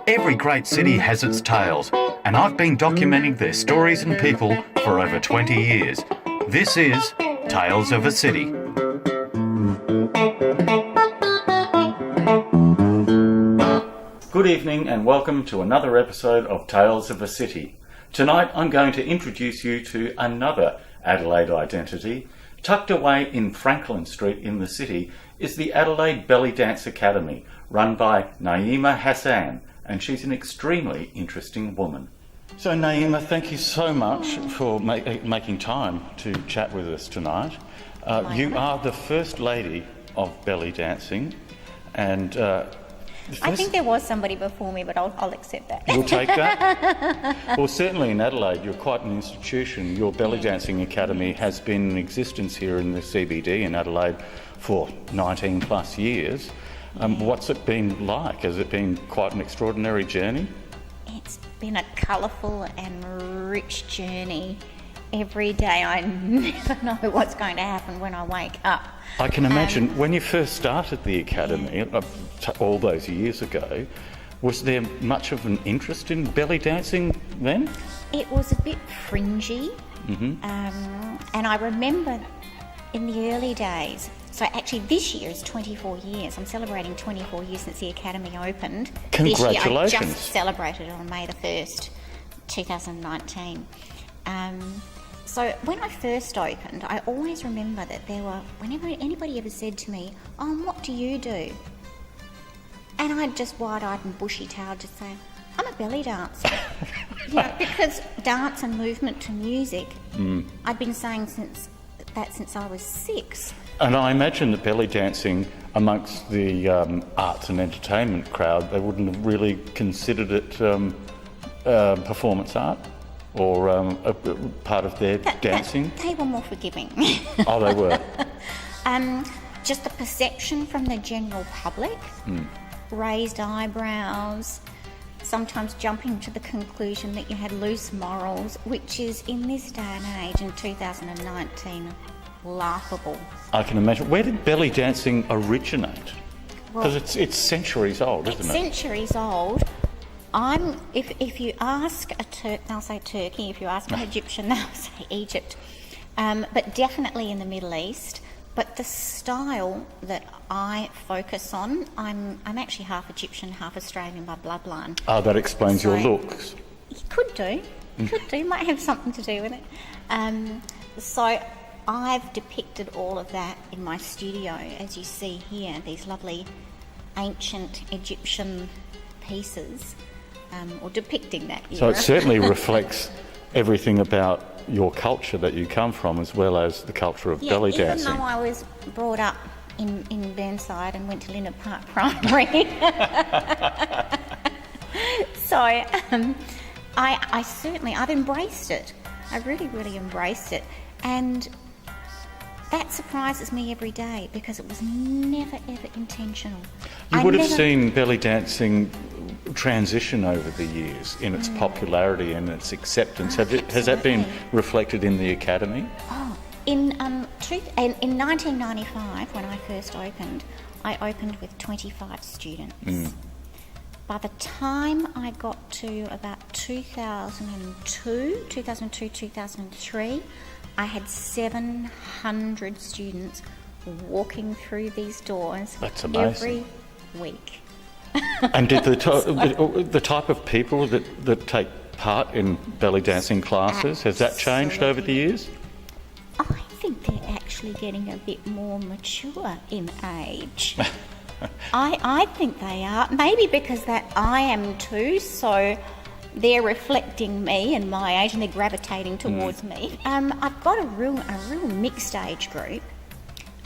Every great city has its tales, and I've been documenting their stories and people for over 20 years. This is Tales of a City. Good evening and welcome to another episode of Tales of a City. Tonight I'm going to introduce you to another Adelaide identity. Tucked away in Franklin Street in the city is the Adelaide Belly Dance Academy, run by Nayima Hassan, and she's an extremely interesting woman. So Nayima, thank you so much for making time to chat with us tonight. You are the first lady of belly dancing, and I think there was somebody before me, but I'll accept that. You'll take that? Well, certainly in Adelaide, you're quite an institution. Your belly dancing academy has been in existence here in the CBD in Adelaide for 19 plus years. What's it been like? Has it been quite an extraordinary journey? It's been a colourful and rich journey. Every day I never know what's going to happen when I wake up. I can imagine when you first started the academy all those years ago, was there much of an interest in belly dancing then? It was a bit fringy, and I remember in the early days, so actually this year is 24 years. I'm celebrating 24 years since the academy opened. Congratulations. This year I just celebrated it on May the 1st, 2019. So when I first opened, I always remember that whenever anybody ever said to me, "Oh, what do you do?" And I'd just wide-eyed and bushy-tailed just say, "I'm a belly dancer." Because dance and movement to music, I'd been saying since I was 6. And I imagine that belly dancing amongst the arts and entertainment crowd, they wouldn't have really considered it performance art or a part of their dancing. They were more forgiving. Oh, they were. Just the perception from the general public, raised eyebrows, sometimes jumping to the conclusion that you had loose morals, which is in this day and age, in 2019, laughable. I can imagine. Where did belly dancing originate? Because it's centuries old, isn't it? It's centuries old. If you ask a Turk, they'll say Turkey. If you ask an Egyptian, they'll say Egypt. But definitely in the Middle East. But the style that I focus on, I'm actually half Egyptian, half Australian by bloodline. Oh, that explains your looks. Could do. Might have something to do with it. So I've depicted all of that in my studio, as you see here, these lovely ancient Egyptian pieces, or depicting that era. So it certainly reflects everything about your culture that you come from, as well as the culture of belly dancing. Even though I was brought up in Burnside and went to Linda Park Primary. So I've embraced it. I really, really embraced it. And that surprises me every day because it was never, ever intentional. You would have seen belly dancing transition over the years in its popularity and its acceptance. Has that been reflected in the academy? Oh, in 1995, when I first opened, I opened with 25 students. By the time I got to about 2002, 2003, I had 700 students walking through these doors. That's amazing. Every week. And did the type of people that take part in belly dancing classes, has that changed over the years? I think they're actually getting a bit more mature in age. I think they are. Maybe because that I am too, so they're reflecting me and my age and they're gravitating towards me. I've got a real mixed age group.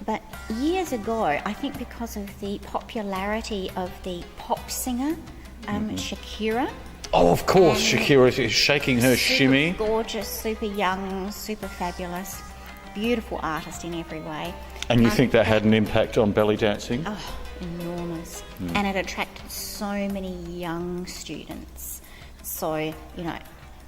But years ago, I think because of the popularity of the pop singer, Shakira. Oh, of course, Shakira is shaking her shimmy. Gorgeous, super young, super fabulous, beautiful artist in every way. And you think that had an impact on belly dancing? Oh, enormous. And it attracted so many young students. So,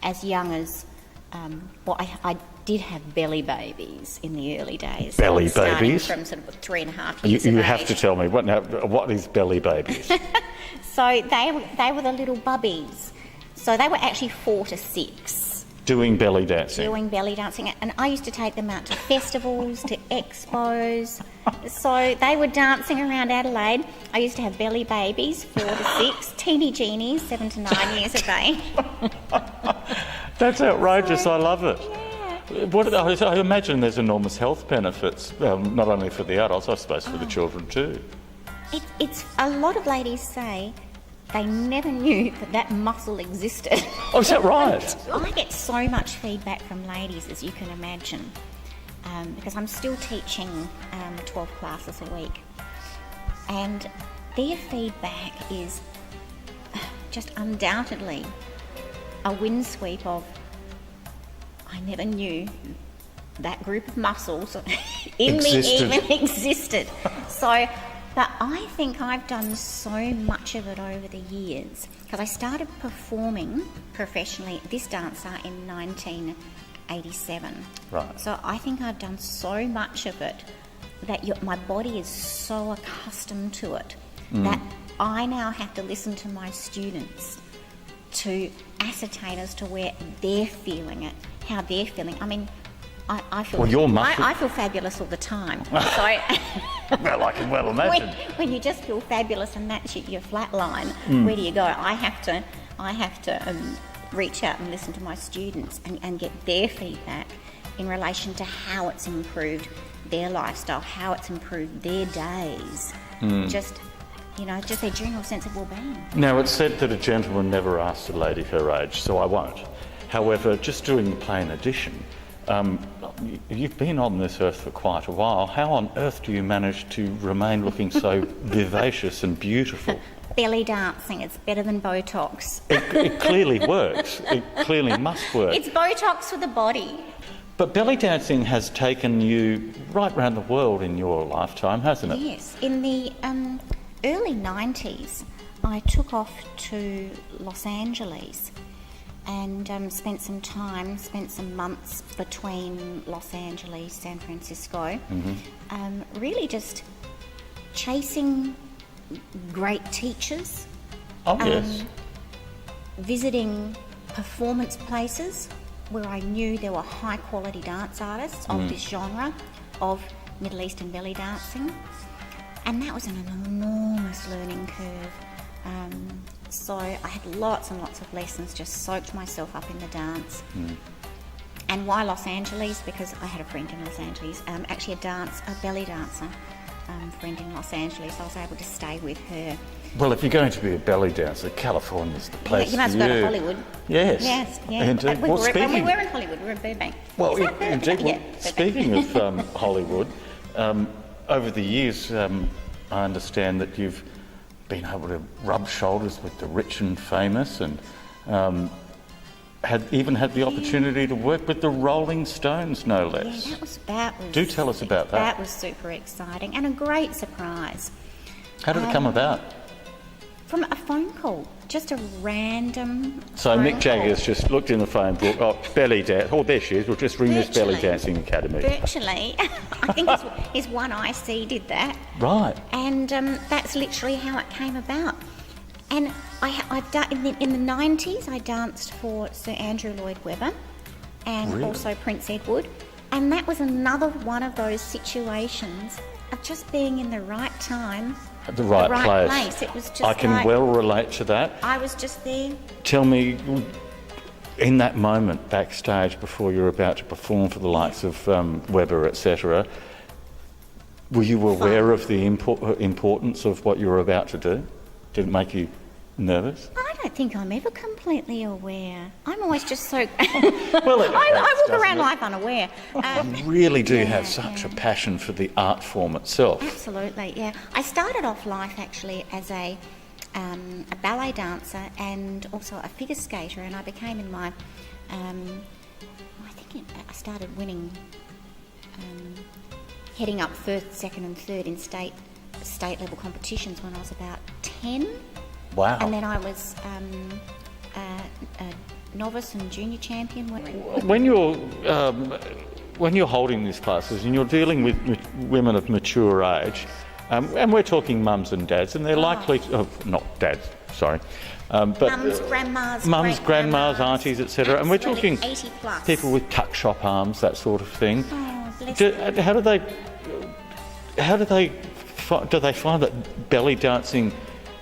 as young as I did have belly babies in the early days. Belly starting babies? From sort of 3.5 years You of have age. to tell me, what is belly babies? So they were the little bubbies. So they were actually 4 to 6. Doing belly dancing? Doing belly dancing. And I used to take them out to festivals, to expos. So they were dancing around Adelaide. I used to have belly babies, 4 to 6, teeny genies, 7 to 9 years of age. That's outrageous, So, I love it. Yeah. I imagine there's enormous health benefits, not only for the adults, I suppose for the children too. It's a lot of ladies say they never knew that muscle existed. Oh, is that right? I get so much feedback from ladies, as you can imagine, because I'm still teaching 12 classes a week. And their feedback is just undoubtedly a windsweep of, I never knew that group of muscles in me even existed. So, but I think I've done so much of it over the years, because I started performing professionally this dancer in 1987. Right. So I think I've done so much of it that my body is so accustomed to it that I now have to listen to my students to ascertain as to where they're feeling it, how they're feeling. I mean, I feel I feel fabulous all the time. So Well, I can well imagine. when you just feel fabulous and that's your flat line, where do you go? I have to reach out and listen to my students and get their feedback in relation to how it's improved their lifestyle, how it's improved their days. Just their general sense of well-being. Now, it's said that a gentleman never asks a lady her age, so I won't. However, just doing the plain addition, you've been on this earth for quite a while. How on earth do you manage to remain looking so vivacious and beautiful? Belly dancing, it's better than Botox. It clearly works. It clearly must work. It's Botox for the body. But belly dancing has taken you right round the world in your lifetime, hasn't it? Yes. In the early 90s, I took off to Los Angeles and spent some months between Los Angeles, San Francisco, really just chasing great teachers, Oh, yes. visiting performance places where I knew there were high quality dance artists of this genre of Middle Eastern belly dancing, and that was an enormous learning curve. So I had lots and lots of lessons, just soaked myself up in the dance. And why Los Angeles? Because I had a friend in Los Angeles, actually a belly dancer friend in Los Angeles. I was able to stay with her. Well, if you're going to be a belly dancer, California's the place You must for go you. to Hollywood. Yes. Yes, yeah. Indeed. We were in Hollywood, we were in Burbank. Well, Is that Burbank? indeed. Well, Yeah, Burbank. speaking of Hollywood, over the years, I understand that you've been able to rub shoulders with the rich and famous, and had the opportunity to work with the Rolling Stones, no less. Yeah, that was... Do tell us about that. That was super exciting and a great surprise. How did it come about? From a phone call, just a random So phone Mick Jagger's call. just looked in the phone book, belly dance, oh, there she is, we'll just ring this belly Virtually. dancing academy. Virtually. I think his one IC did that. Right. And that's literally how it came about. And I've done in the 90s. I danced for Sir Andrew Lloyd Webber, and Really? also Prince Edward. And that was another one of those situations of just being in the right time, At the right place. It was just I can like, well relate to that. I was just there. Tell me, in that moment backstage before you're about to perform for the likes of Webber, etc., were you aware of the importance of what you were about to do? Did it make you nervous? I don't think I'm ever completely aware. I'm always just so... Well, I walk around life unaware. You really do have yeah, such a yeah. passion for the art form itself. Absolutely, yeah. I started off life actually as a ballet dancer and also a figure skater, and I became in my... I started winning, heading up first, second and third in state level competitions when I was about 10. Wow. And then I was novice and junior champion. When you're holding these classes and you're dealing with women of mature age, and we're talking mums and dads, and they're likely not dads, sorry, but mums, grandmas, aunties, etc. And we're talking 80 plus people with tuck shop arms, that sort of thing. Oh, bless Do they find that belly dancing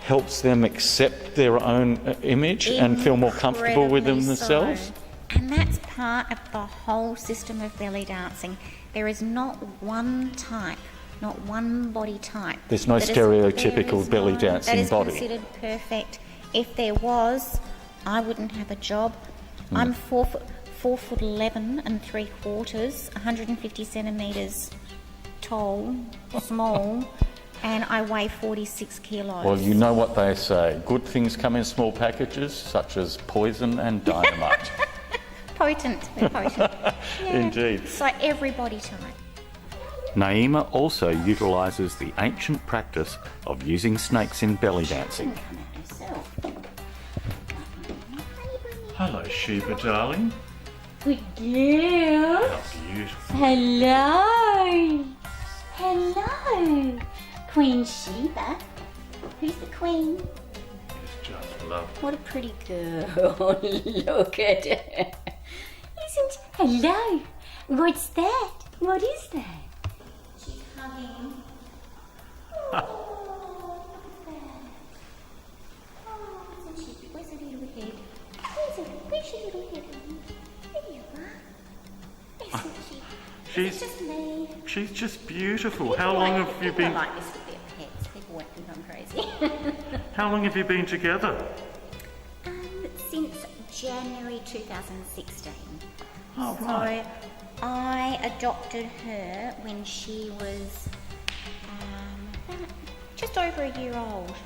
helps them accept their own image and feel more comfortable with themselves? So. And that's part of the whole system of belly dancing. There is not one type, not one body type. There's no stereotypical belly dancing body. That is considered perfect. If there was, I wouldn't have a job. I'm 4'11" and 3/4, 150 centimetres tall, small, and I weigh 46 kilos. Well, you know what they say. Good things come in small packages, such as poison and dynamite. Potent. Yeah. Indeed. So every body type. Nayima also utilises the ancient practice of using snakes in belly dancing. Come out herself. Hello, Sheba, darling. Good girl. How beautiful. Hello. Queen Sheba. Who's the queen? It's just lovely. What a pretty girl. Look at her. Hello. What's that? What is that? She's hugging. Where's her little head? Where's your little head? There you are. It's just me. She's just beautiful. How long have you been? People like this with their pets. People won't think I'm crazy. How long have you been together? Since January 2016. Oh, right. So I adopted her when she was just over a year old.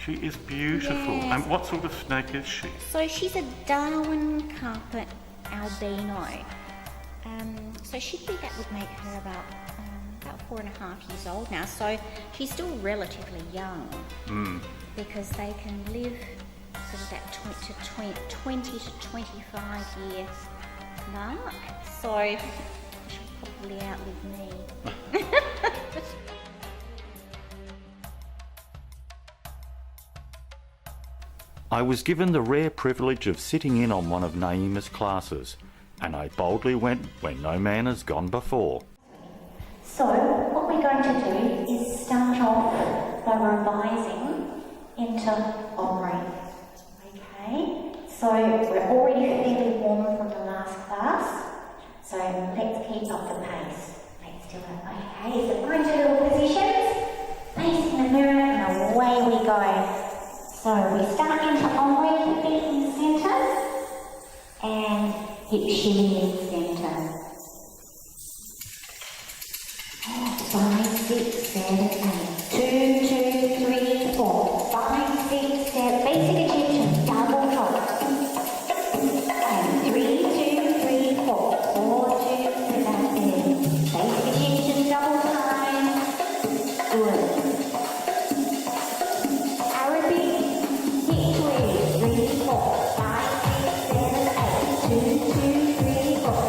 She is beautiful. Yes. And what sort of snake is she? So she's a Darwin carpet albino. So she think that would make her about 4.5 years old now. So she's still relatively young because they can live sort of that 20 to 25 year mark. So she'll probably outlive me. I was given the rare privilege of sitting in on one of Nayima's classes, and I boldly went where no man has gone before. So what we're going to do is start off by revising into ombre. Okay, so we're already fairly warm from the last class, so let's keep up the pace. Let's do it. Okay, so find your little positions, facing the mirror, and away we go. So we start into ombre, feet in the centre, and hip shimmy in the centre. 5, 6, 7, 8. 2, 2, 3, 4. 5, 6, 7. Basic attention. Double top. And 3, 2, 3, 4. 4, 2, 3, 8. Basic attention. Double time. Good. Arabic. Hip twist. 3, 4. 5, 6, 7, 8. 2, 2, 3, 4.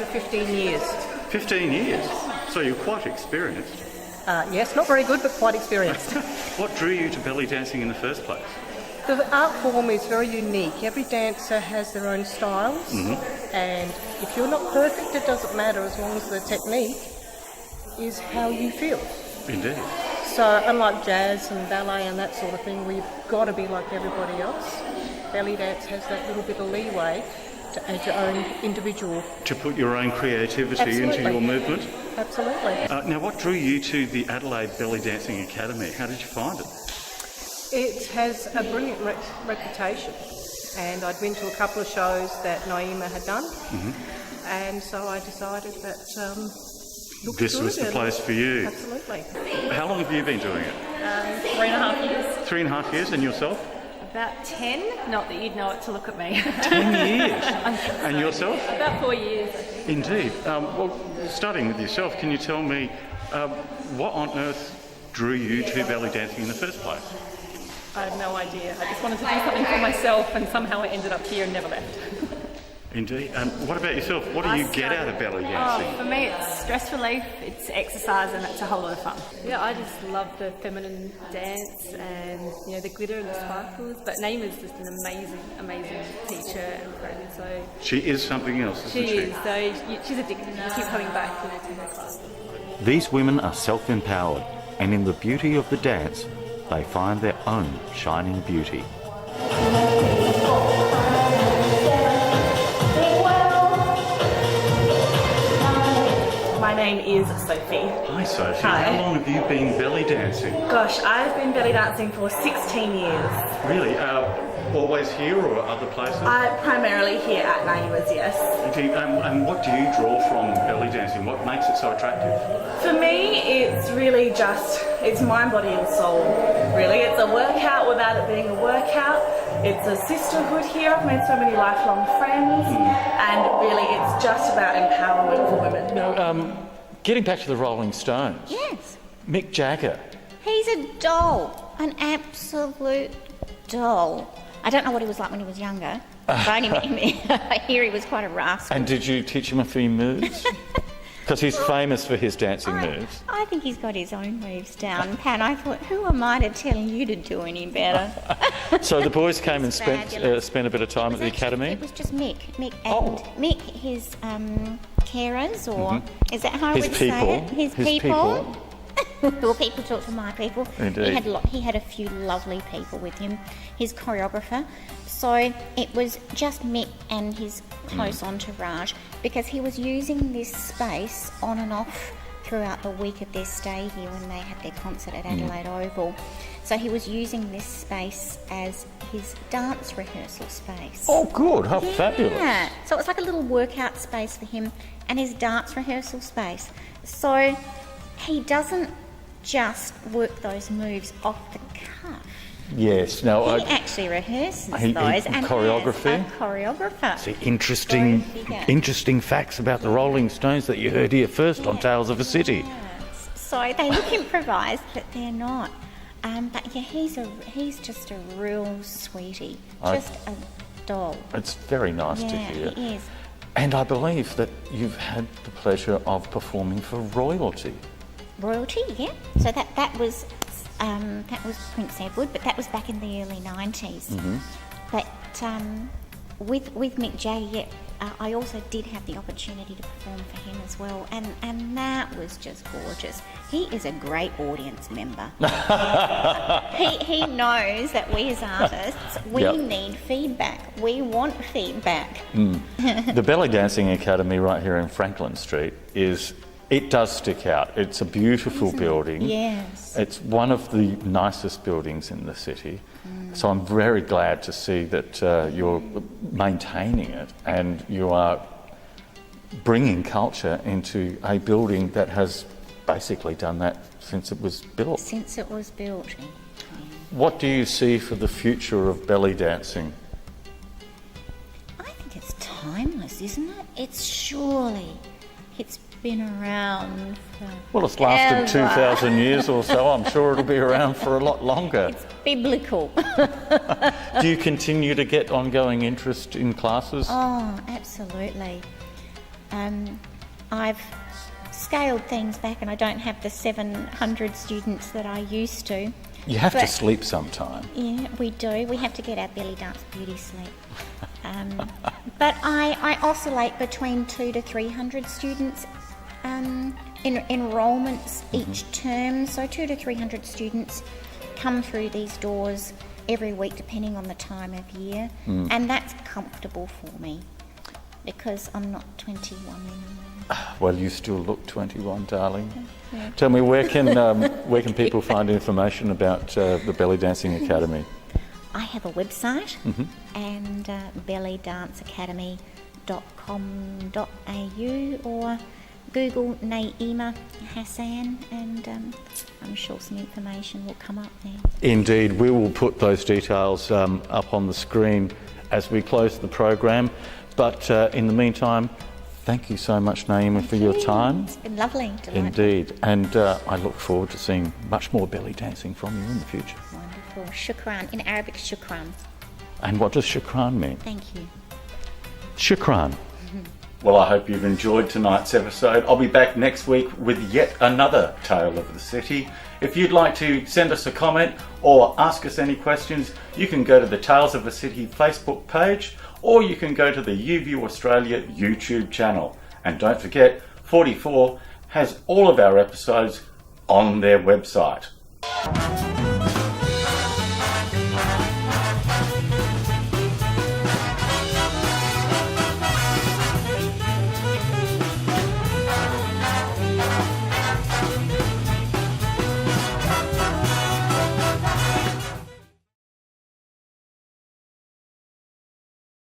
for 15 years. 15 years? So you're quite experienced. Yes, not very good, but quite experienced. What drew you to belly dancing in the first place? The art form is very unique. Every dancer has their own styles, and if you're not perfect, it doesn't matter as long as the technique is how you feel. Indeed. So unlike jazz and ballet and that sort of thing, where you've got to be like everybody else, belly dance has that little bit of leeway to add your own individual. To put your own creativity Absolutely. into your movement? Absolutely. Now, what drew you to the Adelaide Belly Dancing Academy? How did you find it? It has a brilliant reputation, and I'd been to a couple of shows that Nayima had done, and so I decided that This was the place for you. Absolutely. How long have you been doing it? 3.5 years. 3.5 years, and yourself? About 10. Not that you'd know it to look at me. 10 years. And yourself? About 4 years. Indeed. Well, starting with yourself, can you tell me what on earth drew you to belly dancing in the first place? I had no idea. I just wanted to do something for myself, and somehow I ended up here and never left. Indeed. What about yourself? What do you get out of belly dancing? For me, it's stress relief, it's exercise, and it's a whole lot of fun. Yeah, I just love the feminine dance and, you know, the glitter and the sparkles. But Naima's just an amazing teacher and friend. So She is something else, isn't she? she is. So she's addicted. You keep coming back, you know, to her class. These women are self-empowered, and in the beauty of the dance, they find their own shining beauty. My name is Sophie. Hi, Sophie. Hi. How long have you been belly dancing? Gosh, I've been belly dancing for 16 years. Really? Always here or other places? Primarily here at Nayima's, yes. And what do you draw from belly dancing? What makes it so attractive? For me, it's really just, it's mind, body and soul, really. It's a workout without it being a workout. It's a sisterhood here. I've made so many lifelong friends. And really, it's just about empowerment for women. Now, getting back to the Rolling Stones. Yes. Mick Jagger. He's a doll, an absolute doll. I don't know what he was like when he was younger. I've only met him. I hear he was quite a rascal. And did you teach him a few moves? Because he's famous for his dancing moves. I think he's got his own moves down, Pat. I thought, who am I to tell you to do any better? So the boys came and Fabulous. spent a bit of time at the academy? It was just Mick. Mick, his carers, or is that how I His would people. say it? His people. Well, people talk to my people. Indeed. He had a few lovely people with him. His choreographer. So it was just Mick and his close entourage, because he was using this space on and off throughout the week of their stay here when they had their concert at Adelaide Oval. So he was using this space as his dance rehearsal space. Oh, good. How fabulous. Yeah. So it's like a little workout space for him and his dance rehearsal space. So he doesn't just work those moves off the cuff. Yes. Now, He actually rehearses He- those and choreography? has a choreographer. see, interesting facts about the Rolling Stones that you heard here first on Tales of a City. Yes. So they look improvised, but they're not. But yeah, he's just a real sweetie, just a doll. It's very nice to Yeah, hear. he is. And I believe that you've had the pleasure of performing for royalty. Royalty, yeah. So that was Prince Edward, but that was back in the early 90s. But with Mick Jagger, yeah, I also did have the opportunity to perform for him as well, and that was just gorgeous. He is a great audience member. he knows that we as artists, we Yep. need feedback. We want feedback. The Belly Dancing Academy right here in Franklin Street it does stick out. It's a beautiful building. Yes. It's one of the nicest buildings in the city. So I'm very glad to see that you're maintaining it and you are bringing culture into a building that has basically done that since it was built. Since it was built. What do you see for the future of belly dancing? I think it's timeless, isn't it? It's been around for Well, it's lasted ever. 2,000 years or so. I'm sure it'll be around for a lot longer. It's biblical. Do you continue to get ongoing interest in classes? Oh, absolutely. I've scaled things back and I don't have the 700 students that I used to. You have to But- sleep sometime. Yeah, we do. We have to get our belly dance beauty sleep. But I oscillate between 200 to 300 students in enrolments each term. So 200 to 300 students come through these doors every week, depending on the time of year, and that's comfortable for me because I'm not 21 anymore. Well, you still look 21, darling. Tell me, where can people find information about the Belly Dancing Academy? I have a website and bellydanceacademy.com.au or Google Nayima Hassan and I'm sure some information will come up there. Indeed, we will put those details up on the screen as we close the program. But in the meantime, thank you so much, Nayima, for your time. It's been lovely. Delightful. Indeed. And I look forward to seeing much more belly dancing from you in the future. Wonderful. Shukran. In Arabic, shukran. And what does shukran mean? Thank you. Shukran. Well, I hope you've enjoyed tonight's episode. I'll be back next week with yet another Tale of the City. If you'd like to send us a comment or ask us any questions, you can go to the Tales of the City Facebook page or you can go to the UView Australia YouTube channel. And don't forget, 44 has all of our episodes on their website.